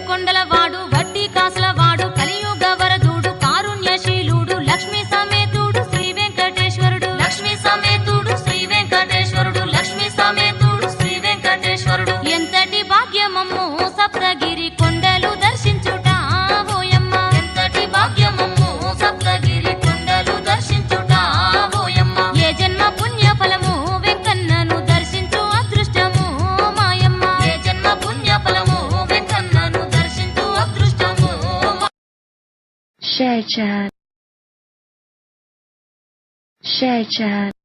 కొండల వాడు వడ్డీ కాసుల వాడు కలియుగ వరదుడు కారుణ్యశీలుడు లక్ష్మీ సమేతుడు శ్రీ వెంకటేశ్వరుడు లక్ష్మీ సమేతుడు శ్రీ వెంకటేశ్వరుడు లక్ష్మీ సమేతుడు శ్రీ వెంకటేశ్వరుడు ఎంతటి భాగ్యమమ్ము సప్తగిరి కొండలు దర్శించుట ఓయమ్మ ఎంతటి భాగ్యమమ్ము సప్తగిరి కొండలు దర్శించుట ఓయమ్మ ఏ జన్మ పుణ్య ఫలము వెంకన్నను దర్శించు అదృష్టము మాయమ్మ ఏ జన్మ పుణ్య ఫలము వెంకన్నను దర్శించు అదృష్టము Share chat.